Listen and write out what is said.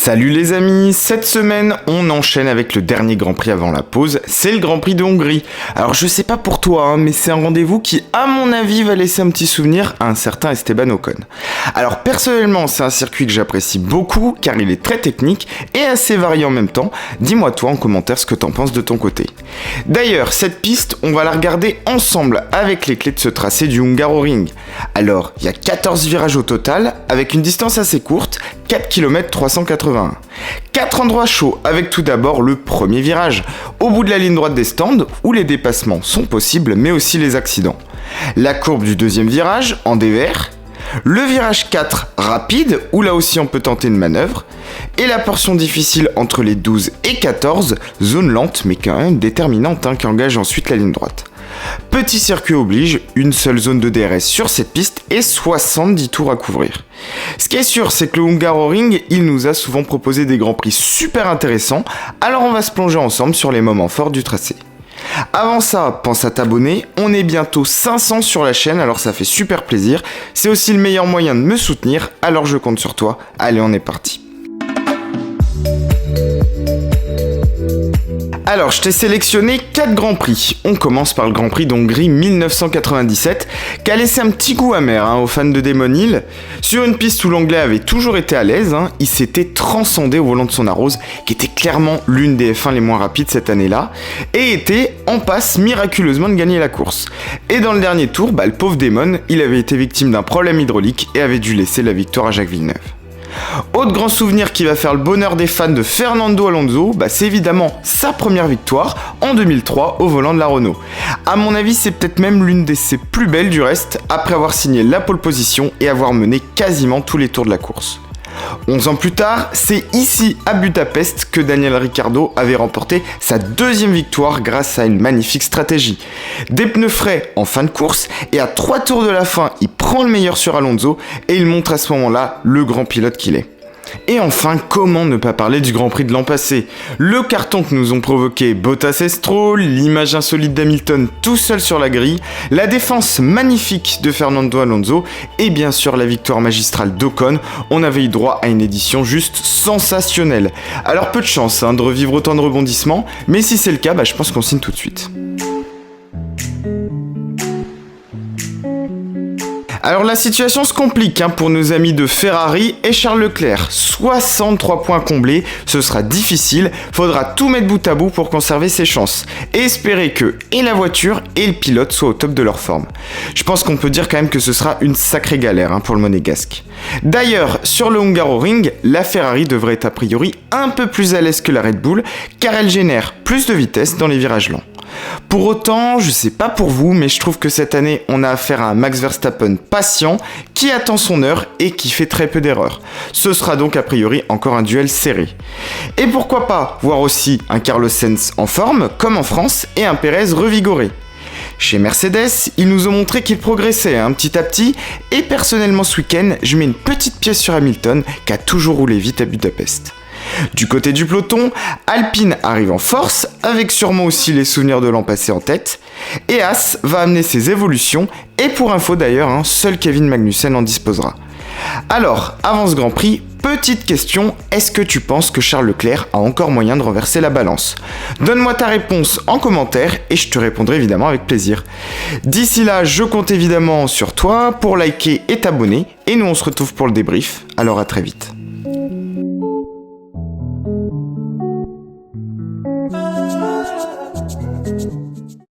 Salut les amis, cette semaine on enchaîne avec le dernier Grand Prix avant la pause, c'est le Grand Prix de Hongrie. Alors je sais pas pour toi, mais c'est un rendez-vous qui à mon avis va laisser un petit souvenir à un certain Esteban Ocon. Alors personnellement c'est un circuit que j'apprécie beaucoup car il est très technique et assez varié en même temps. Dis-moi toi en commentaire ce que t'en penses de ton côté. D'ailleurs cette piste on va la regarder ensemble avec les clés de ce tracé du Hungaroring. Alors il y a 14 virages au total avec une distance assez courte, 4 km 381. 4 endroits chauds avec tout d'abord le premier virage, au bout de la ligne droite des stands où les dépassements sont possibles mais aussi les accidents. La courbe du deuxième virage en dévers, le virage 4 rapide où là aussi on peut tenter une manœuvre, et la portion difficile entre les 12 et 14, zone lente mais quand même déterminante qui engage ensuite la ligne droite. Petit circuit oblige, une seule zone de DRS sur cette piste et 70 tours à couvrir. Ce qui est sûr, c'est que le Hungaroring, il nous a souvent proposé des grands prix super intéressants, alors on va se plonger ensemble sur les moments forts du tracé. Avant ça, pense à t'abonner, on est bientôt 500 sur la chaîne, alors ça fait super plaisir. C'est aussi le meilleur moyen de me soutenir, alors je compte sur toi. Allez, on est parti. Alors, je t'ai sélectionné 4 grands prix. On commence par le Grand Prix d'Hongrie 1997, qui a laissé un petit goût amer aux fans de Damon Hill. Sur une piste où l'anglais avait toujours été à l'aise, il s'était transcendé au volant de son Arose, qui était clairement l'une des F1 les moins rapides cette année-là, et était en passe miraculeusement de gagner la course. Et dans le dernier tour, le pauvre Damon, il avait été victime d'un problème hydraulique et avait dû laisser la victoire à Jacques Villeneuve. Autre grand souvenir qui va faire le bonheur des fans de Fernando Alonso, c'est évidemment sa première victoire en 2003 au volant de la Renault. A mon avis, c'est peut-être même l'une de ses plus belles du reste, après avoir signé la pole position et avoir mené quasiment tous les tours de la course. 11 ans plus tard, c'est ici à Budapest que Daniel Ricciardo avait remporté sa deuxième victoire grâce à une magnifique stratégie. Des pneus frais en fin de course et à 3 tours de la fin, il prend le meilleur sur Alonso et il montre à ce moment-là le grand pilote qu'il est. Et enfin, comment ne pas parler du Grand Prix de l'an passé? Le carton que nous ont provoqué Bottas et Stroll, l'image insolite d'Hamilton tout seul sur la grille, la défense magnifique de Fernando Alonso et bien sûr la victoire magistrale d'Ocon, on avait eu droit à une édition juste sensationnelle. Alors peu de chance de revivre autant de rebondissements, mais si c'est le cas, je pense qu'on signe tout de suite. Alors la situation se complique pour nos amis de Ferrari et Charles Leclerc. 63 points comblés, ce sera difficile, faudra tout mettre bout à bout pour conserver ses chances. Et espérer que et la voiture et le pilote soient au top de leur forme. Je pense qu'on peut dire quand même que ce sera une sacrée galère pour le monégasque. D'ailleurs, sur le Hungaroring, la Ferrari devrait être a priori un peu plus à l'aise que la Red Bull, car elle génère plus de vitesse dans les virages lents. Pour autant, je sais pas pour vous, mais je trouve que cette année, on a affaire à un Max Verstappen patient, qui attend son heure et qui fait très peu d'erreurs. Ce sera donc a priori encore un duel serré. Et pourquoi pas voir aussi un Carlos Sainz en forme, comme en France, et un Pérez revigoré. Chez Mercedes, ils nous ont montré qu'ils progressaient petit à petit, et personnellement ce week-end, je mets une petite pièce sur Hamilton, qui a toujours roulé vite à Budapest. Du côté du peloton, Alpine arrive en force, avec sûrement aussi les souvenirs de l'an passé en tête, et Haas va amener ses évolutions, et pour info d'ailleurs, seul Kevin Magnussen en disposera. Alors, avant ce Grand Prix, petite question, est-ce que tu penses que Charles Leclerc a encore moyen de renverser la balance? Donne-moi ta réponse en commentaire et je te répondrai évidemment avec plaisir. D'ici là, je compte évidemment sur toi pour liker et t'abonner, et nous on se retrouve pour le débrief, alors à très vite.